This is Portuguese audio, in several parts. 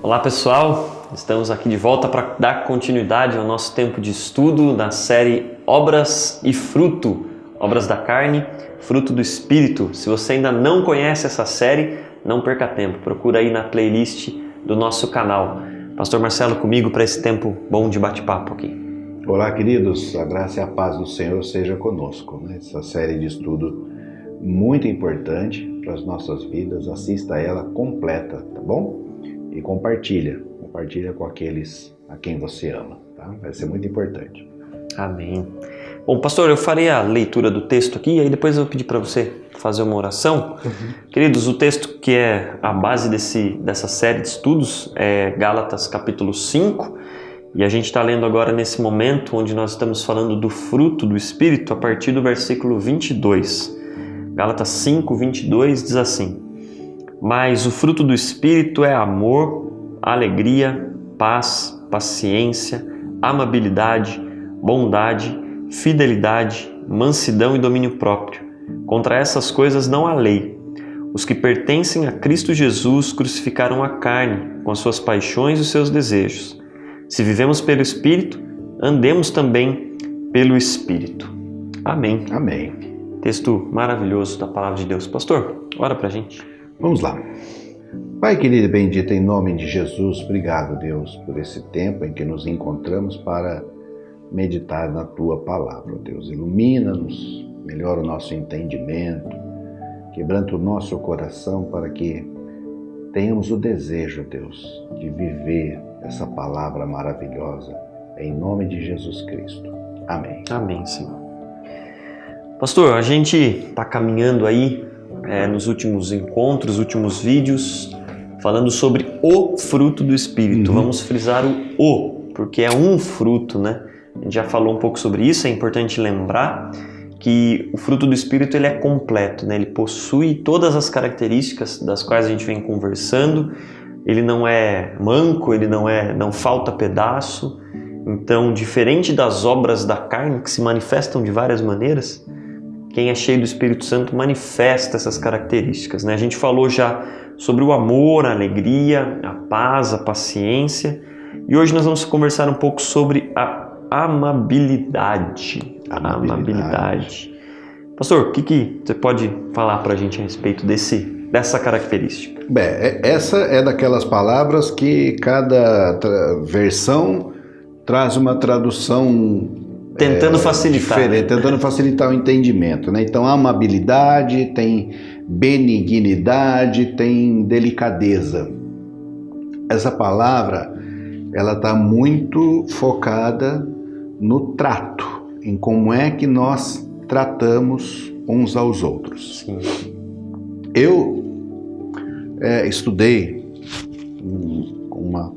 Olá pessoal, estamos aqui de volta para dar continuidade ao nosso tempo de estudo na série Obras e Fruto, Obras da Carne, Fruto do Espírito. Se você ainda não conhece essa série, não perca tempo, procura aí na playlist do nosso canal. Pastor Marcelo comigo para esse tempo bom de bate-papo aqui. Olá queridos, a graça e a paz do Senhor seja conosco. Essa série de estudo muito importante para as nossas vidas, assista ela completa, tá bom? E compartilha com aqueles a quem você ama, tá? Vai ser muito importante. Amém. Bom, pastor, eu farei a leitura do texto aqui e aí depois eu vou pedir para você fazer uma oração. Queridos, o texto que é a base dessa série de estudos é Gálatas capítulo 5 e a gente está lendo agora nesse momento onde nós estamos falando do fruto do Espírito a partir do versículo 22. Gálatas 5, 22 diz assim: Mas o fruto do Espírito é amor, alegria, paz, paciência, amabilidade, bondade, fidelidade, mansidão e domínio próprio. Contra essas coisas não há lei. Os que pertencem a Cristo Jesus crucificaram a carne com as suas paixões e os seus desejos. Se vivemos pelo Espírito, andemos também pelo Espírito. Amém. Amém. Texto maravilhoso da Palavra de Deus. Pastor, ora pra gente. Vamos lá. Pai querido e bendito, em nome de Jesus, obrigado, Deus, por esse tempo em que nos encontramos para meditar na Tua Palavra, Deus. Ilumina-nos, melhora o nosso entendimento, quebranta o nosso coração para que tenhamos o desejo, Deus, de viver essa Palavra maravilhosa, em nome de Jesus Cristo. Amém. Amém, Senhor. Pastor, a gente está caminhando aí nos últimos encontros, últimos vídeos, falando sobre o fruto do Espírito. Vamos frisar o, porque é um fruto, né? A gente já falou um pouco sobre isso, é importante lembrar que o fruto do Espírito ele é completo, né? Ele possui todas as características das quais a gente vem conversando, ele não é manco, ele não falta pedaço. Então, diferente das obras da carne que se manifestam de várias maneiras, quem é cheio do Espírito Santo manifesta essas características, né? A gente falou já sobre o amor, a alegria, a paz, a paciência. E hoje nós vamos conversar um pouco sobre a amabilidade. Pastor, o que você pode falar para a gente a respeito dessa característica? Bem, essa é daquelas palavras que cada versão traz uma tradução tentando facilitar. Diferente, tentando facilitar o entendimento, né? Então, amabilidade, tem benignidade, tem delicadeza. Essa palavra, ela está muito focada no trato, em como é que nós tratamos uns aos outros. Sim. Eu estudei com uma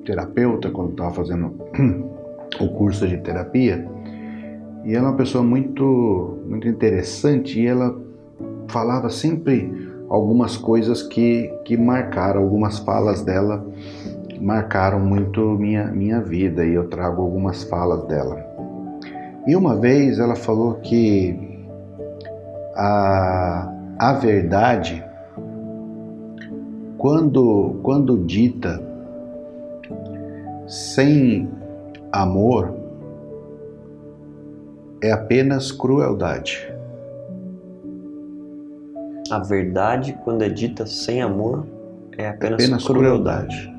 terapeuta quando estava fazendo o curso de terapia, e ela é uma pessoa muito interessante, e ela falava sempre algumas coisas que marcaram, algumas falas dela marcaram muito minha vida, e eu trago algumas falas dela. E uma vez ela falou que a verdade, quando dita sem amor, é apenas crueldade. A verdade, quando é dita sem amor, é apenas crueldade.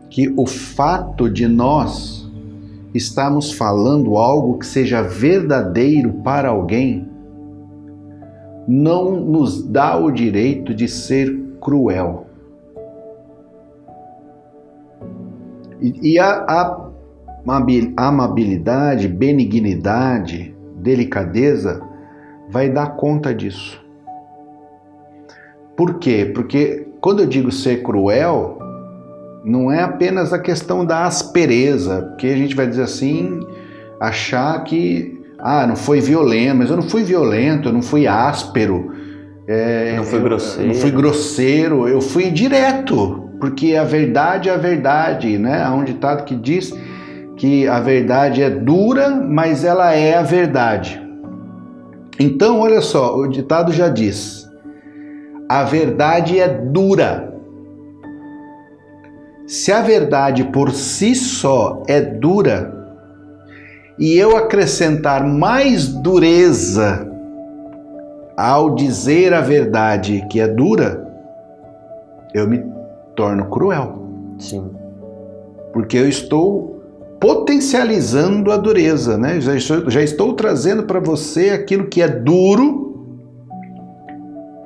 Que o fato de nós estarmos falando algo que seja verdadeiro para alguém não nos dá o direito de ser cruel. E a amabilidade, benignidade, delicadeza vai dar conta disso. Por quê? Porque quando eu digo ser cruel, não é apenas a questão da aspereza, porque a gente vai dizer assim, achar que não foi violento, mas eu não fui violento, eu não fui áspero, não fui grosseiro, eu fui direto, porque a verdade é a verdade, né? Há um ditado que diz que a verdade é dura, mas ela é a verdade. Então, olha só, o ditado já diz: a verdade é dura. Se a verdade por si só é dura, e eu acrescentar mais dureza ao dizer a verdade que é dura, eu me torno cruel. Sim. Porque eu estou potencializando a dureza, né? Já estou trazendo para você aquilo que é duro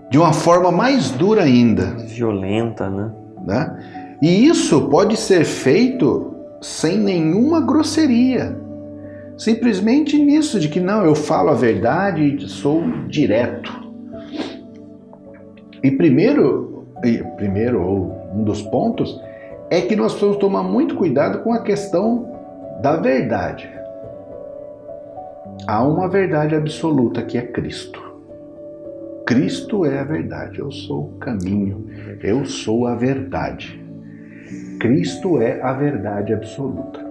de uma forma mais dura ainda. Violenta, né? E isso pode ser feito sem nenhuma grosseria. Simplesmente nisso, de que não, eu falo a verdade e sou direto. E primeiro, ou um dos pontos, é que nós precisamos tomar muito cuidado com a questão da verdade. Há uma verdade absoluta que é Cristo. Cristo é a verdade, eu sou o caminho, eu sou a verdade. Cristo é a verdade absoluta.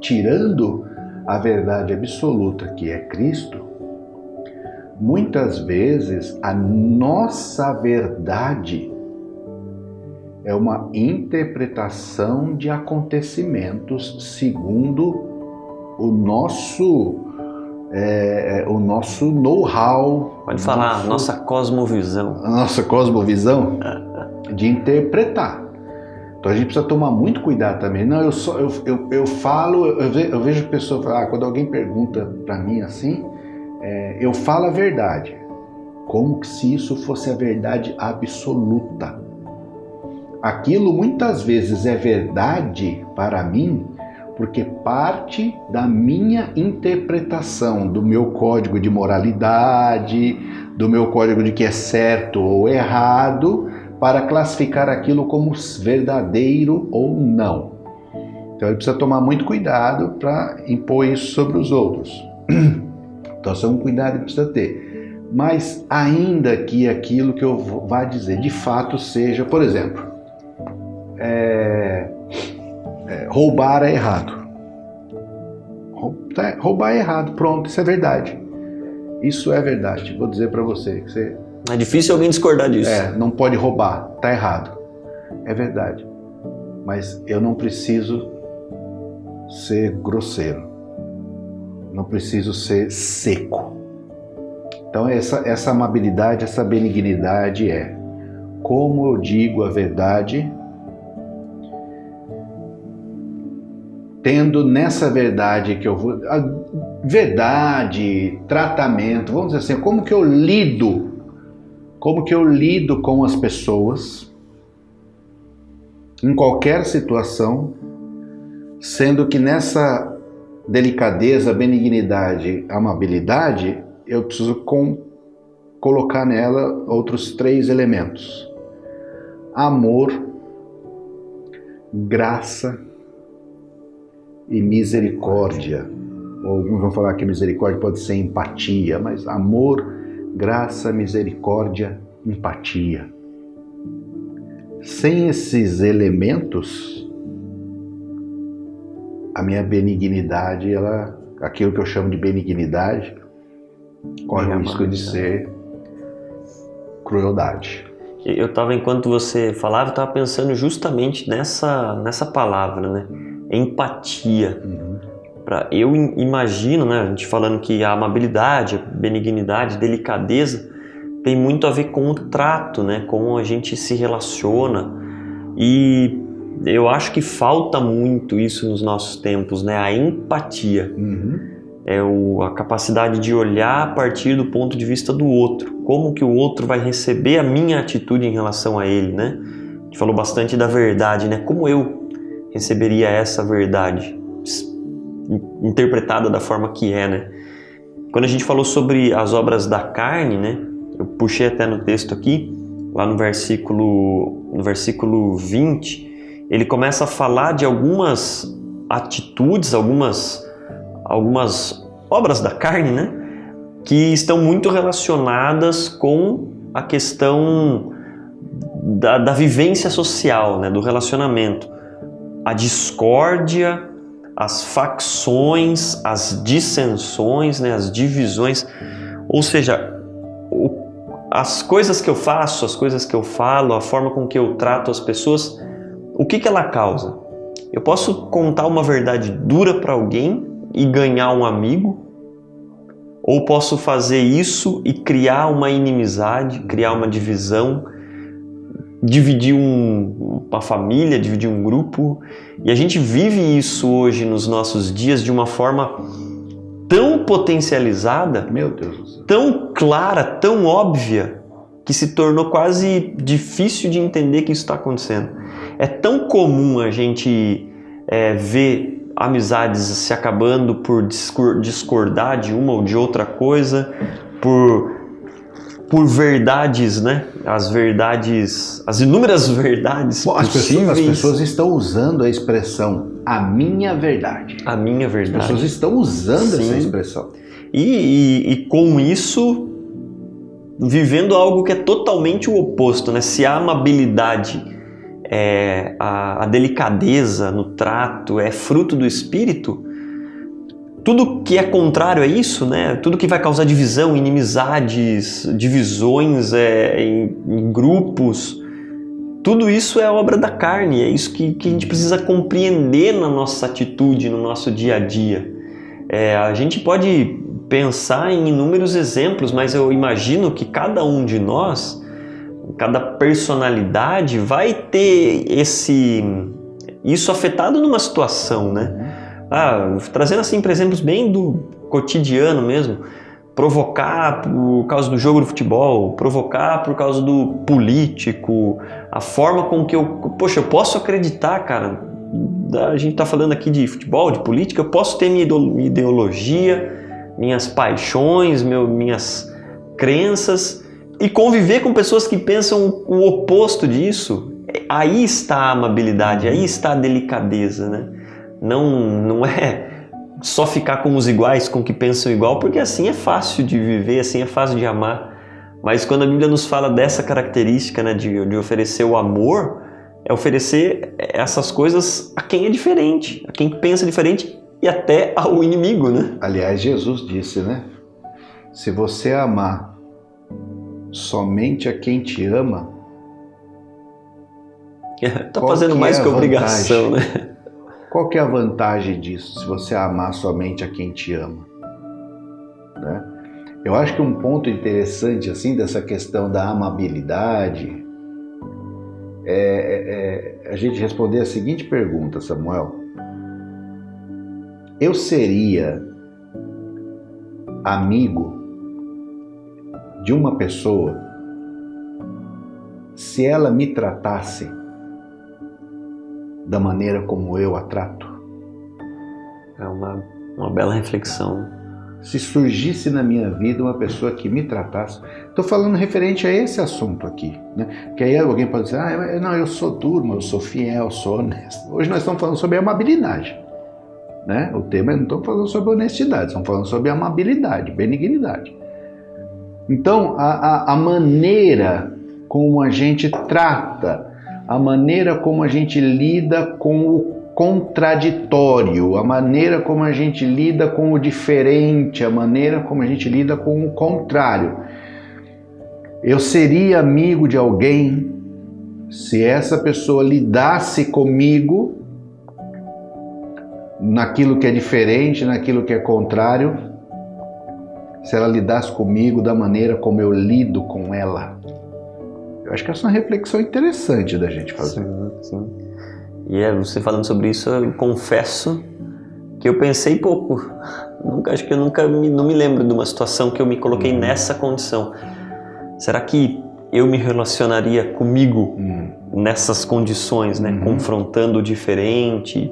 Tirando a verdade absoluta que é Cristo, muitas vezes a nossa verdade é uma interpretação de acontecimentos segundo o nosso know-how. Pode falar, nossa cosmovisão. A nossa cosmovisão de interpretar. Então a gente precisa tomar muito cuidado também. Não, eu vejo pessoas falar, quando alguém pergunta para mim assim, eu falo a verdade, como se isso fosse a verdade absoluta. Aquilo muitas vezes é verdade para mim, porque parte da minha interpretação, do meu código de moralidade, do meu código de que é certo ou errado, para classificar aquilo como verdadeiro ou não. Então ele precisa tomar muito cuidado para impor isso sobre os outros. Então esse é um cuidado que precisa ter. Mas ainda que aquilo que eu vá dizer de fato seja, por exemplo, roubar é errado. Roubar é errado, pronto, isso é verdade. Isso é verdade, vou dizer para você. É difícil alguém discordar disso. Não pode roubar, tá errado. É verdade. Mas eu não preciso ser grosseiro. Não preciso ser seco. Então essa amabilidade, essa benignidade como eu digo a verdade, tendo nessa verdade que eu vou... Verdade, tratamento, vamos dizer assim, como que eu lido com as pessoas em qualquer situação, sendo que nessa delicadeza, benignidade, amabilidade, eu preciso colocar nela outros 3 elementos: amor, graça e misericórdia. Alguns vão falar que misericórdia pode ser empatia, mas amor, graça, misericórdia, empatia. Sem esses elementos, a minha benignidade, aquilo que eu chamo de benignidade, corre o risco de ser crueldade. Enquanto você falava, eu estava pensando justamente nessa palavra, né? Empatia. Eu imagino, né, a gente falando que a amabilidade, a benignidade, a delicadeza tem muito a ver com o trato, né, como a gente se relaciona, e eu acho que falta muito isso nos nossos tempos, né, a empatia. A capacidade de olhar a partir do ponto de vista do outro, como que o outro vai receber a minha atitude em relação a ele, né? A gente falou bastante da verdade, né, como eu receberia essa verdade interpretada da forma que né? Quando a gente falou sobre as obras da carne, né? Eu puxei até no texto aqui, lá no versículo 20, ele começa a falar de algumas atitudes, algumas obras da carne, né? Que estão muito relacionadas com a questão da vivência social, né? Do relacionamento. A discórdia, as facções, as dissensões, né, as divisões, ou seja, as coisas que eu faço, as coisas que eu falo, a forma com que eu trato as pessoas, o que ela causa? Eu posso contar uma verdade dura para alguém e ganhar um amigo? Ou posso fazer isso e criar uma inimizade, criar uma divisão, dividir uma família, dividir um grupo? E a gente vive isso hoje nos nossos dias de uma forma tão potencializada, Meu Deus do céu. tão clara, tão óbvia, que se tornou quase difícil de entender que isso está acontecendo. É tão comum a gente ver amizades se acabando por discordar de uma ou de outra coisa, por verdades, né? As inúmeras verdades possíveis. As pessoas estão usando a expressão "a minha verdade". A minha verdade. As pessoas estão usando Sim. essa expressão. E com isso, vivendo algo que é totalmente o oposto, né? Se a amabilidade, a delicadeza no trato é fruto do Espírito, tudo que é contrário a isso, né? Tudo que vai causar divisão, inimizades, divisões em grupos, tudo isso é obra da carne, é isso que a gente precisa compreender na nossa atitude, no nosso dia a dia. A gente pode pensar em inúmeros exemplos, mas eu imagino que cada um de nós, cada personalidade vai ter isso afetado numa situação, né? Trazendo assim para exemplos bem do cotidiano mesmo, provocar por causa do jogo do futebol, provocar por causa do político, a forma com que eu posso acreditar, cara, a gente tá falando aqui de futebol, de política, eu posso ter minha ideologia, minhas paixões, minhas crenças, e conviver com pessoas que pensam o oposto disso. Aí está a amabilidade, aí está a delicadeza, né? Não é só ficar com os iguais, com que pensam igual, porque assim é fácil de viver, assim é fácil de amar. Mas quando a Bíblia nos fala dessa característica, né, de oferecer o amor, é oferecer essas coisas a quem é diferente, a quem pensa diferente e até ao inimigo, né? Aliás, Jesus disse, né? Se você amar somente a quem te ama, tá fazendo mais que obrigação, né? Qual que é a vantagem disso, se você amar somente a quem te ama? Né? Eu acho que um ponto interessante assim dessa questão da amabilidade é a gente responder a seguinte pergunta, Samuel. Eu seria amigo de uma pessoa se ela me tratasse da maneira como eu a trato? É uma bela reflexão. Se surgisse na minha vida uma pessoa que me tratasse... Estou falando referente a esse assunto aqui, né? Que aí alguém pode dizer, não, eu sou duro, mas eu sou fiel, eu sou honesto. Hoje nós estamos falando sobre amabilidade, né? O tema não estamos falando sobre honestidade, estamos falando sobre amabilidade, benignidade. Então, a maneira como a gente trata, a maneira como a gente lida com o contraditório, a maneira como a gente lida com o diferente, a maneira como a gente lida com o contrário. Eu seria amigo de alguém se essa pessoa lidasse comigo naquilo que é diferente, naquilo que é contrário, se ela lidasse comigo da maneira como eu lido com ela. Eu acho que essa é uma reflexão interessante da gente fazer. Sim. E você falando sobre isso, eu confesso que eu pensei pouco. Acho que eu não me lembro de uma situação que eu me coloquei nessa condição. Será que eu me relacionaria comigo nessas condições, né? Confrontando o diferente,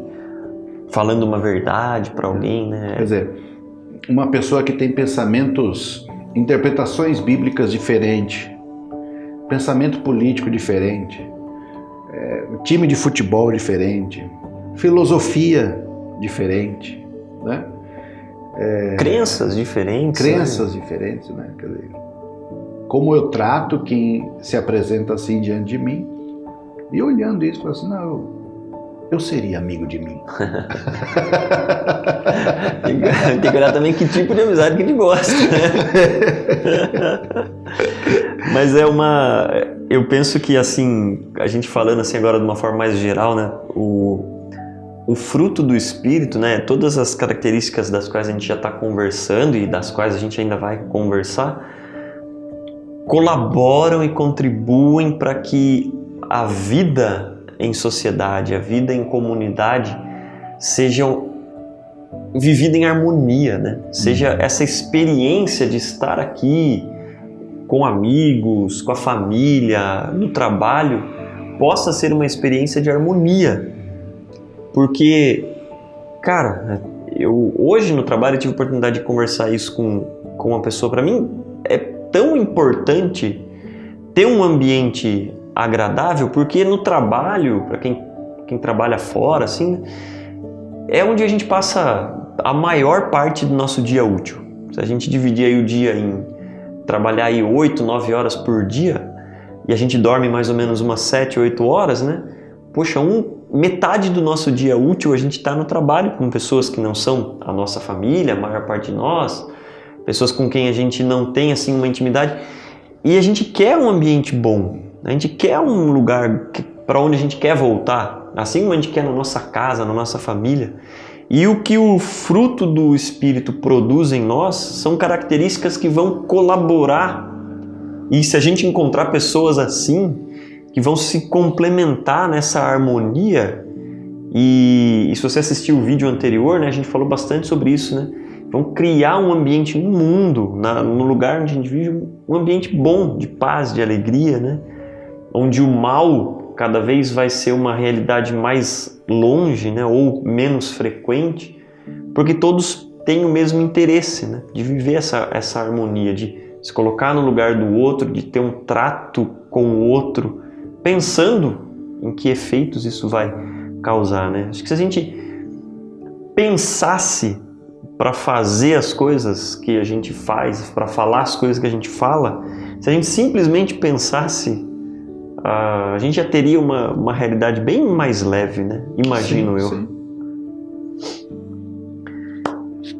falando uma verdade para alguém, né? Quer dizer, uma pessoa que tem pensamentos, interpretações bíblicas diferentes, pensamento político diferente, time de futebol diferente, filosofia diferente, né? Crenças diferentes. Diferentes, né? Quer dizer, como eu trato quem se apresenta assim diante de mim, e olhando isso, eu falo assim, não, eu seria amigo de mim. Tem que olhar também que tipo de amizade que a gente gosta, né? Mas eu penso que, assim, a gente falando assim agora de uma forma mais geral, né, o fruto do Espírito, né, todas as características das quais a gente já está conversando e das quais a gente ainda vai conversar, colaboram e contribuem para que a vida em sociedade, a vida em comunidade seja vivida em harmonia, né? Seja essa experiência de estar aqui com amigos, com a família, no trabalho, possa ser uma experiência de harmonia. Porque, cara, eu hoje no trabalho tive a oportunidade de conversar isso com uma pessoa. Para mim é tão importante ter um ambiente agradável, porque no trabalho, para quem trabalha fora, assim, é onde a gente passa a maior parte do nosso dia útil. Se a gente dividir aí o dia em trabalhar aí 8, 9 horas por dia, e a gente dorme mais ou menos umas 7, 8 horas, né? Poxa, metade do nosso dia útil a gente está no trabalho com pessoas que não são a nossa família, a maior parte de nós, pessoas com quem a gente não tem assim uma intimidade, e a gente quer um ambiente bom, a gente quer um lugar para onde a gente quer voltar, assim como a gente quer na nossa casa, na nossa família. E o que o fruto do Espírito produz em nós são características que vão colaborar. E se a gente encontrar pessoas assim, que vão se complementar nessa harmonia, e se você assistiu o vídeo anterior, né, a gente falou bastante sobre isso, né? Vão criar um ambiente no mundo, no lugar onde a gente vive, um ambiente bom, de paz, de alegria, né? Onde o mal cada vez vai ser uma realidade mais longe, né, ou menos frequente, porque todos têm o mesmo interesse, né, de viver essa harmonia, de se colocar no lugar do outro, de ter um trato com o outro, pensando em que efeitos isso vai causar, né? Acho que se a gente pensasse para fazer as coisas que a gente faz, para falar as coisas que a gente fala, se a gente simplesmente pensasse, a gente já teria uma realidade bem mais leve, né? Imagino eu. Sim.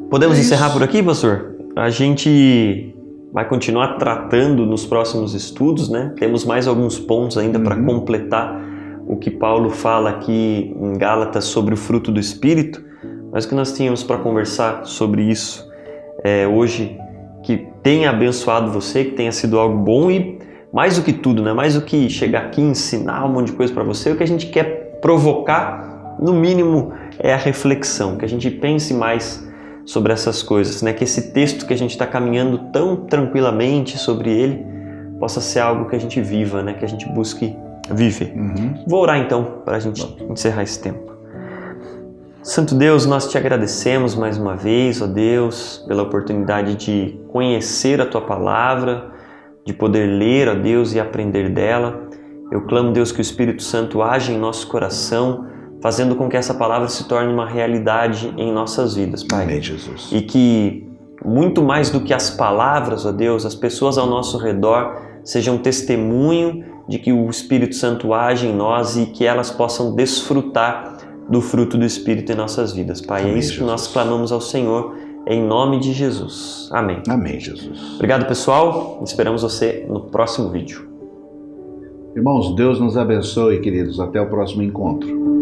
Podemos encerrar por aqui, pastor? A gente vai continuar tratando nos próximos estudos, né? Temos mais alguns pontos ainda para completar o que Paulo fala aqui em Gálatas sobre o fruto do Espírito, mas o que nós tínhamos para conversar sobre isso hoje, que tenha abençoado você, que tenha sido algo bom e mais do que tudo, né? Mais do que chegar aqui e ensinar um monte de coisa para você, o que a gente quer provocar, no mínimo, é a reflexão, que a gente pense mais sobre essas coisas, né? Que esse texto que a gente está caminhando tão tranquilamente sobre ele possa ser algo que a gente viva, né? Que a gente busque viver. Vou orar então para a gente encerrar esse tempo. Santo Deus, nós te agradecemos mais uma vez, ó Deus, pela oportunidade de conhecer a Tua Palavra, de poder ler, ó Deus, e aprender dela. Eu clamo, Deus, que o Espírito Santo age em nosso coração, fazendo com que essa palavra se torne uma realidade em nossas vidas, Pai. Amém, Jesus. E que, muito mais do que as palavras, ó Deus, as pessoas ao nosso redor sejam testemunho de que o Espírito Santo age em nós e que elas possam desfrutar do fruto do Espírito em nossas vidas, Pai. Amém, é isso que nós clamamos ao Senhor, em nome de Jesus. Amém. Amém, Jesus. Obrigado, pessoal. Esperamos você no próximo vídeo. Irmãos, Deus nos abençoe, queridos. Até o próximo encontro.